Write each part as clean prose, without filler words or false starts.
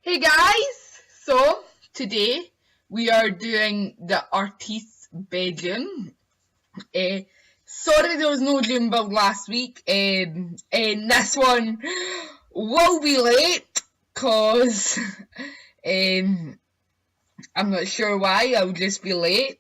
Hey guys! So, today we are doing the artist's bedroom. Sorry there was no gym build last week, and this one will be late, cause I'm not sure why, I'll just be late.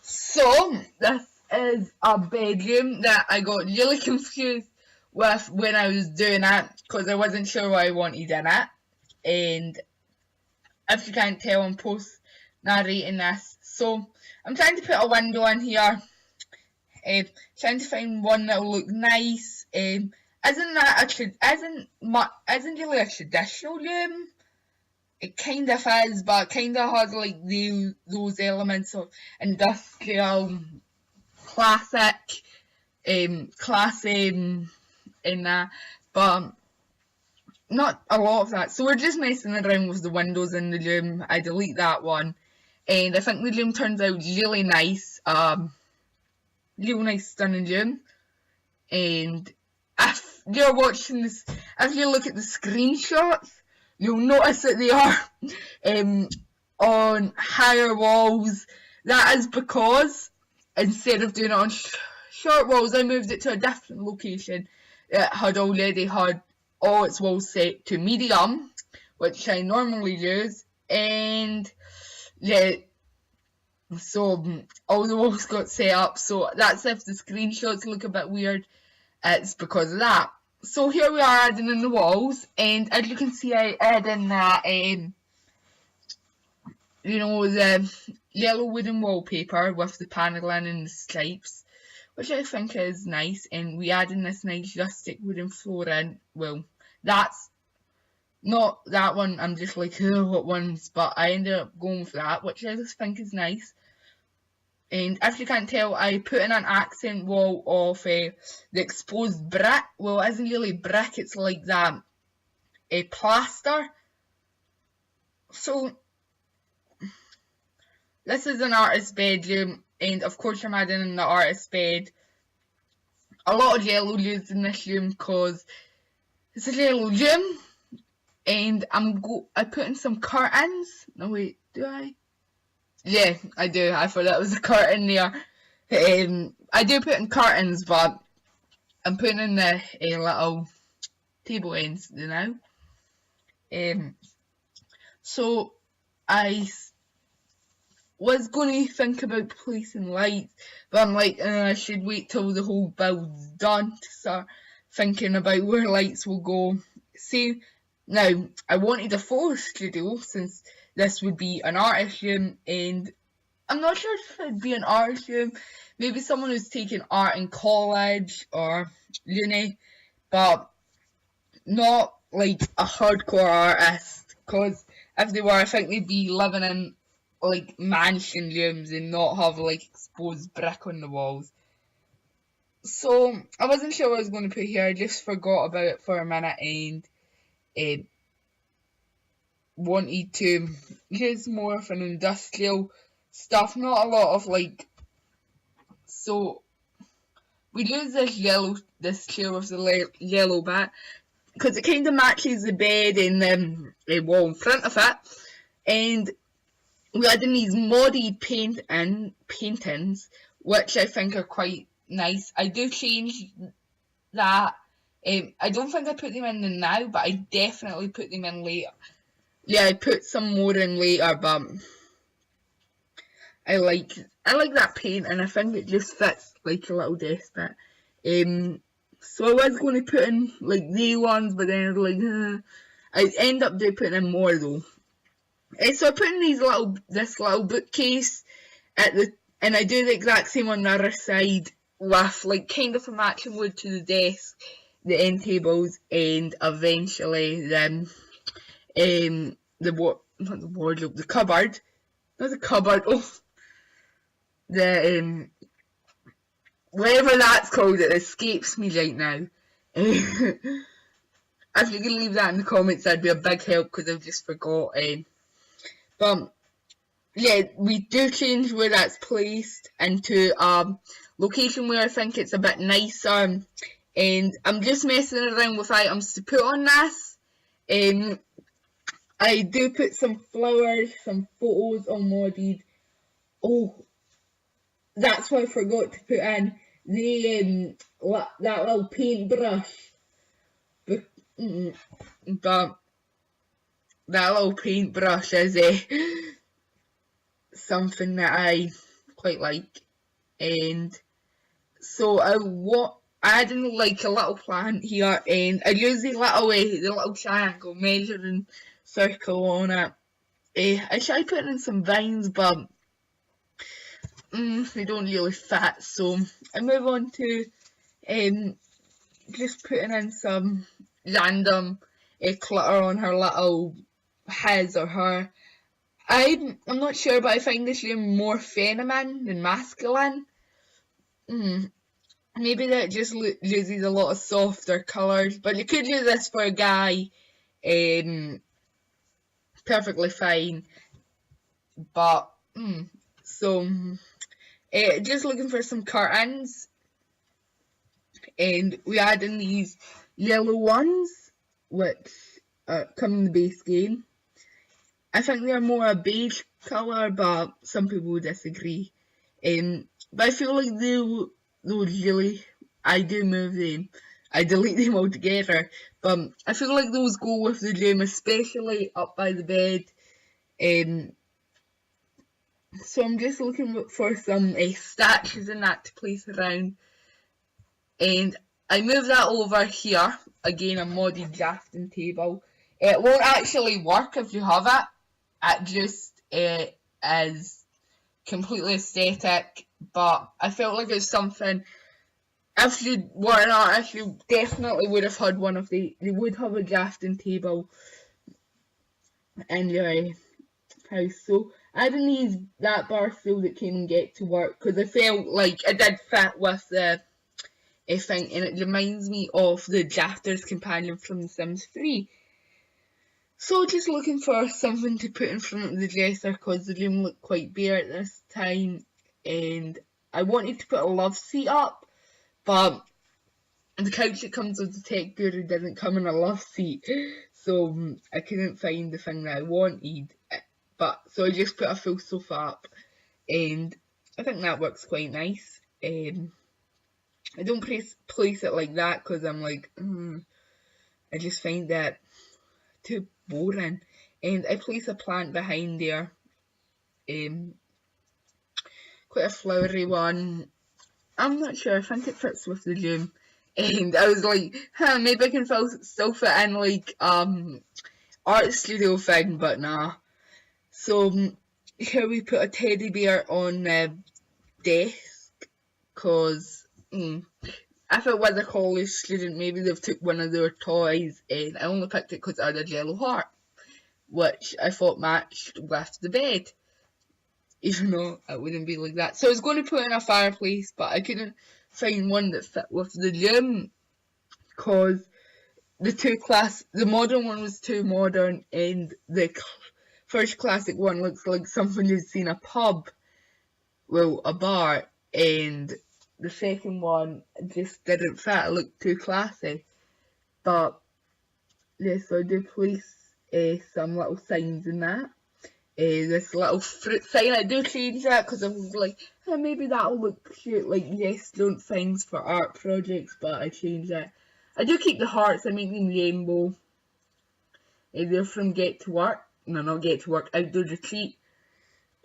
So, this is a bedroom that I got really confused with when I was doing it, cause I wasn't sure what I wanted in it. And if you can't tell, I'm post narrating this. So I'm trying to put a window in here. Trying to find one that'll look nice. Isn't really a traditional room. It kind of is, but kind of has like those elements of industrial, classic, classy, in that. But not a lot of that. So we're just messing around with the windows in the room. I delete that one. And I think the room turns out really nice. Real nice, stunning room. And if you're watching this, if you look at the screenshots, you'll notice that they are on higher walls. That is because instead of doing it on short walls, I moved it to a different location that had already had all its walls set to medium, which I normally use, and yeah, so all the walls got set up. So that's if the screenshots look a bit weird, it's because of that. So here we are adding in the walls, and as you can see, I add in that the yellow wooden wallpaper with the paneling and the stripes, which I think is nice, and we add in this nice rustic wooden flooring. Well, that's not that one, I'm just like, oh, what ones, but I ended up going with that, which I just think is nice. And if you can't tell, I put in an accent wall of the exposed brick. Well, it isn't really brick, it's like that plaster. So this is an artist's bedroom, and of course I'm adding in the artist's bed. A lot of yellow used in this room because it's a yellow room, and I put in some curtains. No wait, do I? Yeah, I do. I thought that was a curtain there. I do put in curtains, but I'm putting in the little table ends, So I was going to think about placing lights, but I'm like, I should wait till the whole build's done to start thinking about where lights will go. See, now, I wanted a photo studio since this would be an artist room, and I'm not sure if it'd be an artist room, maybe someone who's taking art in college or uni, but not like a hardcore artist, because if they were, I think they'd be living in like mansion rooms and not have like exposed brick on the walls. So I wasn't sure what I was going to put here. I just forgot about it for a minute and wanted to use more of an industrial stuff, not a lot of like. So we use this chair with the yellow bit because it kind of matches the bed and the wall in front of it, and we add in these modded paintings, which I think are quite nice. I do change that. I don't think I put them in now, but I definitely put them in later. Yeah, I put some more in later, but I like that paint, and I think it just fits like a little desk bit. So I was going to put in like the ones, but then I was like, I end up putting in more though. So I put in this little bookcase and I do the exact same on the other side with like kind of a matching wood to the desk, the end tables, and eventually not the wardrobe, the cupboard, not the cupboard, the whatever that's called, it escapes me right now. If you can leave that in the comments, that'd be a big help because I've just forgot. But yeah, we do change where that's placed into a location where I think it's a bit nicer, and I'm just messing around with items to put on this. I do put some flowers, some photos on Modded. Oh, that's what I forgot to put in. That little paintbrush. But, but that little paintbrush is something that I quite like. And so I added like a little plant here, and I use the little triangle measuring circle on it. I tried putting in some vines, but they don't really fit, so I move on to just putting in some random clutter on his or her. I'm not sure, but I find this room more feminine than masculine. Maybe that just uses a lot of softer colours, but you could use this for a guy, perfectly fine. But so just looking for some curtains, and we add in these yellow ones, which come in the base game. I think they're more a beige colour, but some people disagree. But I feel like I do move them. I delete them altogether, but I feel like those go with the room, especially up by the bed. So I'm just looking for some statues and that to place around, and I move that over here. Again, a modded drafting table. It won't actually work if you have it. It just is completely aesthetic, but I felt like it's something. If you were an artist, you definitely would have had one of you would have a drafting table in your house. So I didn't use that bar stool that came in Get to Work because I felt like it did fit with the thing, and it reminds me of the Drafter's Companion from The Sims 3. So just looking for something to put in front of the dresser because the room looked quite bare at this time, and I wanted to put a love seat up, but the couch that comes with the Tech Guru didn't come in a love seat, so I couldn't find the thing that I wanted. So I just put a full sofa up, and I think that works quite nice. I don't place it like that because I'm like, I just find that too boring. And I place a plant behind there, quite a flowery one. I'm not sure, I think it fits with the room. And I was like, maybe I can still fit in like art studio thing, but nah. So here we put a teddy bear on the desk, because if it was a college student, maybe they've took one of their toys, and I only picked it because it had a yellow heart, which I thought matched with the bed, even though it wouldn't be like that. So I was going to put in a fireplace, but I couldn't find one that fit with the room, because the modern one was too modern, and the first classic one looks like something you'd seen a pub, well, a bar, and the second one just didn't fit. It looked too classy. But yeah, so I do place some little signs in that. This little fruit sign, I do change that because I was like, maybe that'll look cute, like yes, don't signs for art projects, but I change it. I do keep the hearts, I make them rainbow. They're from Get to Work. No, not Get to Work, Outdoor Retreat.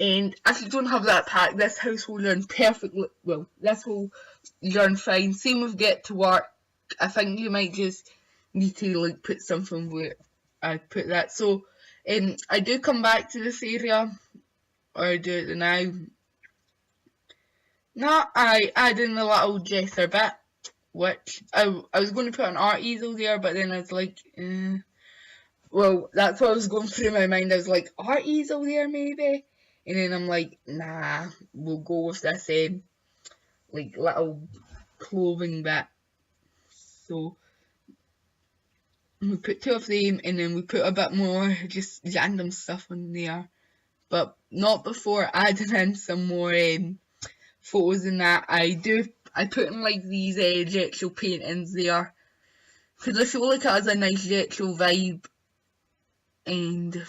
And if you don't have that pack, this house will learn perfectly. Well, this will learn fine. Same with Get to Work. I think you might just need to like put something where I put that. So I do come back to this area, or I do it now. Now I add in the little dresser bit, which I was going to put an art easel there, but then I was like, well, that's what was going through my mind. I was like, art easel there maybe? And then I'm like, nah, we'll go with this like little clothing bit. So we put two of them, and then we put a bit more just random stuff on there, but not before adding in some more photos in that. I put in like these retro paintings there because I feel like it has a nice retro vibe. and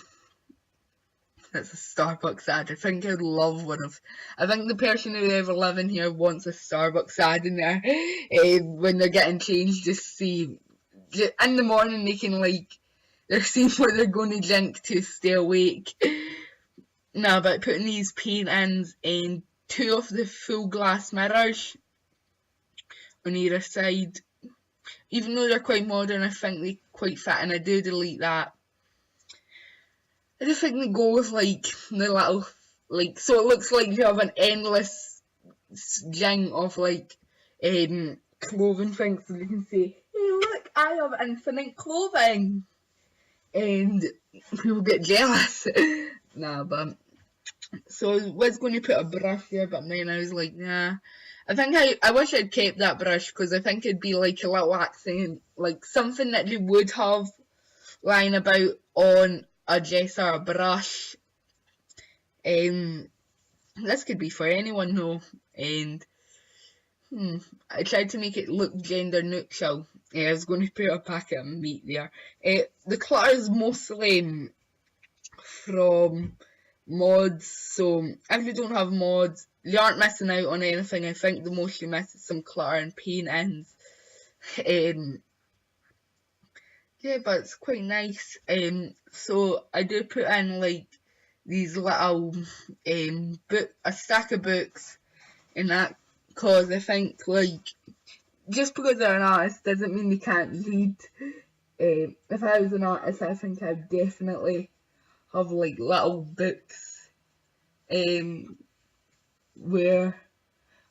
that's a Starbucks ad. I think I'd love one of. I think the person who ever live in here wants a Starbucks ad in there when they're getting changed. Just see, in the morning they can they're seeing what they're going to drink to stay awake. Now, but putting these paint-ins in 2 of the full glass mirrors on either side, even though they're quite modern, I think they quite fit, and I do delete that. I just think they go with the little so it looks like you have an endless string of clothing things, so you can say, hey look, I have infinite clothing, and people get jealous. Nah, but so I was going to put a brush there, but then I was like, nah. I wish I'd kept that brush, because I think it'd be like a little accent, like something that you would have lying about on a dresser, a brush. This could be for anyone though, and I tried to make it look gender neutral. I was going to put a packet of meat there. The clutter is mostly from mods, so if you don't have mods, you aren't missing out on anything. I think the most you miss is some clutter and paint-ins. Yeah, but it's quite nice. So I do put in these little a stack of books and that, cause I think just because they're an artist doesn't mean they can't read. If I was an artist, I think I'd definitely have little books where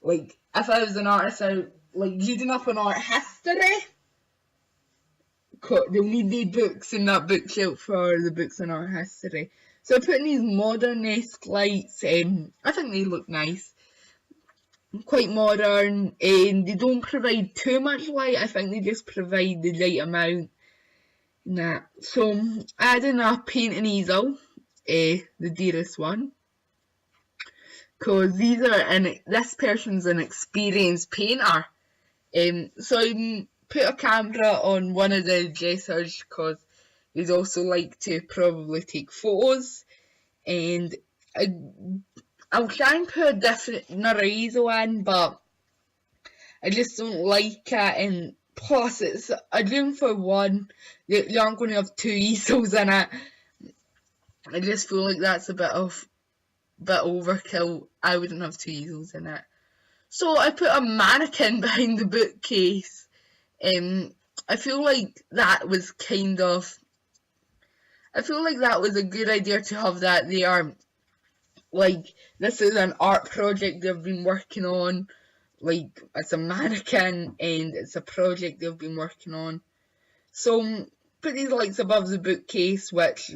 if I was an artist, I reading up on art history. They'll need the books in that bookshelf for the books on art history. So I put in these modern-esque lights. I think they look nice. Quite modern, and they don't provide too much light. I think they just provide the right amount. Nah. So adding a painting easel, the dearest one, because this person's an experienced painter. So I put a camera on one of the dressers, because they'd also like to probably take photos, and I'll try and put another easel in, but I just don't like it, and plus it's a room for one. You aren't going to have 2 easels in it. I just feel like that's a bit overkill. I wouldn't have 2 easels in it. So I put a mannequin behind the bookcase. I feel like that was a good idea to have that there. This is an art project they've been working on. It's a mannequin and it's a project they've been working on. So put these lights above the bookcase, which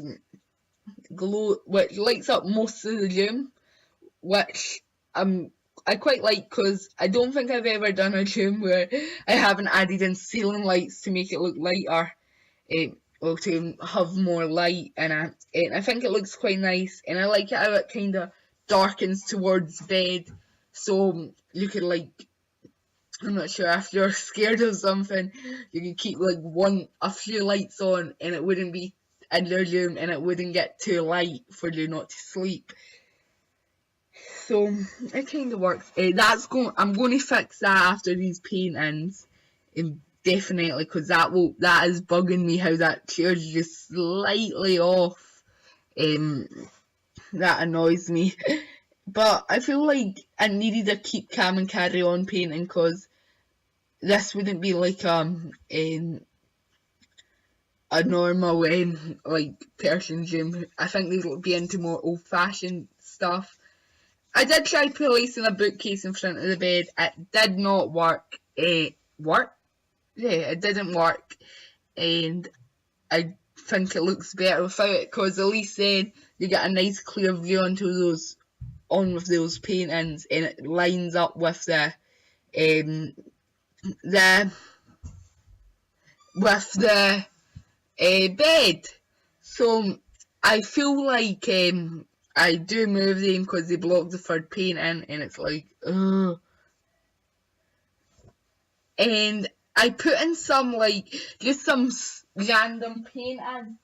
lights up most of the room, which I quite like, because I don't think I've ever done a room where I haven't added in ceiling lights to make it look lighter, or to have more light in it. And I think it looks quite nice, and I like it how it kind of darkens towards bed, so you could I'm not sure, if you're scared of something, you can keep a few lights on, and it wouldn't be in your room, and it wouldn't get too light for you not to sleep. So it kind of works. I'm going to fix that after these paintings, definitely, because that is bugging me, how that chair's just slightly off. That annoys me. But I feel like I needed to keep calm and carry on painting, because this wouldn't be a normal person's room. I think they'd be into more old-fashioned stuff. I did try placing a bookcase in front of the bed. It did not work. It didn't work. And I think it looks better without it, because Elise said you get a nice clear view onto those paintings, and it lines up with the bed. So I feel like I do move them, because they block the third painting, and it's ugh. And I put in some just some random painting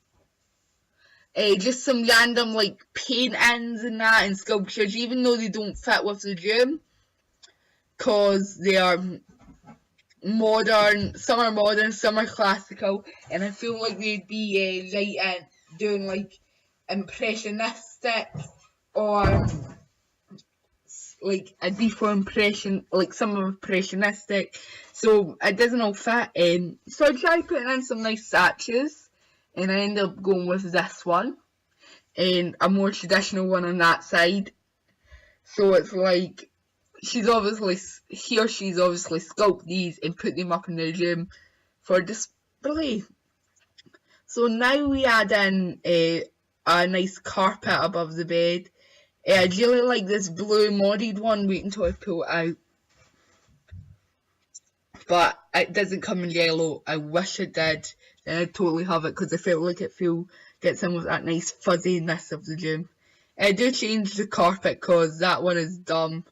just some random like paintings and that and sculptures, even though they don't fit with the room, cause they are modern. Some are modern, some are classical, and I feel like they'd be right at doing like impressionistic or like a deeper impression, like some are impressionistic, so it doesn't all fit in. So I tried putting in some nice statues, and I ended up going with this one, and a more traditional one on that side. So it's like, she's obviously sculpted these and put them up in the room for display. So now we add in a nice carpet above the bed. I really like this blue modded one. Wait until I pull it out. But it doesn't come in yellow. I wish it did. Then I'd totally have it, because I felt like it gets in with that nice fuzziness of the room. I do change the carpet because that one is dumb.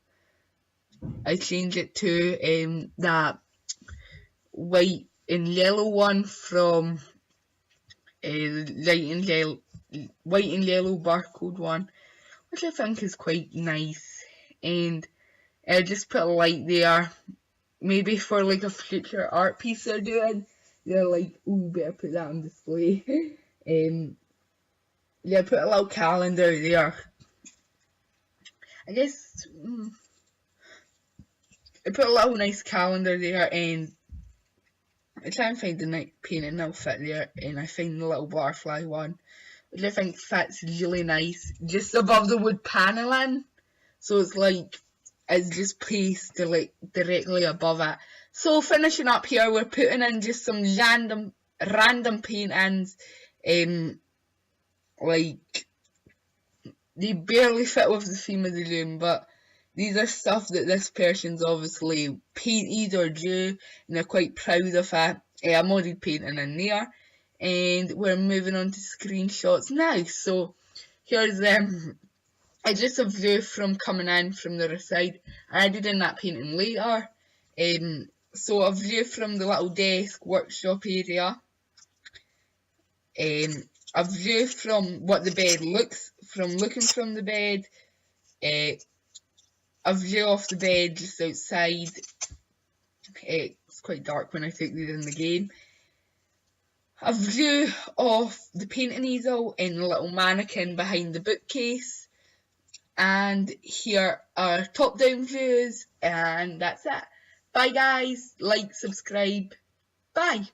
I change it to that white and yellow one from white and yellow barcode one, which I think is quite nice. And I just put a light there, maybe for like a future art piece they're doing. They're like, ooh, better put that on display. Yeah, put a little calendar there. I guess I put a little nice calendar there, and I try and find the night painting outfit there, and I find the little butterfly one, which I think fits really nice, just above the wood paneling. So it's like, it's just placed directly above it. So finishing up here, we're putting in just some random paintings, like, they barely fit with the theme of the room, but these are stuff that this person's obviously painted or drew, and they're quite proud of it. A modded painting in there, and we're moving on to screenshots now. So here's just a view from coming in from the other side. I added in that painting later. So a view from the little desk workshop area. A view from what the bed looks from looking from the bed. A view of the bed just outside. It's quite dark when I take these in the game. A view of the painting easel and the little mannequin behind the bookcase. And here are top down views, and that's it. Bye guys, like, subscribe, bye.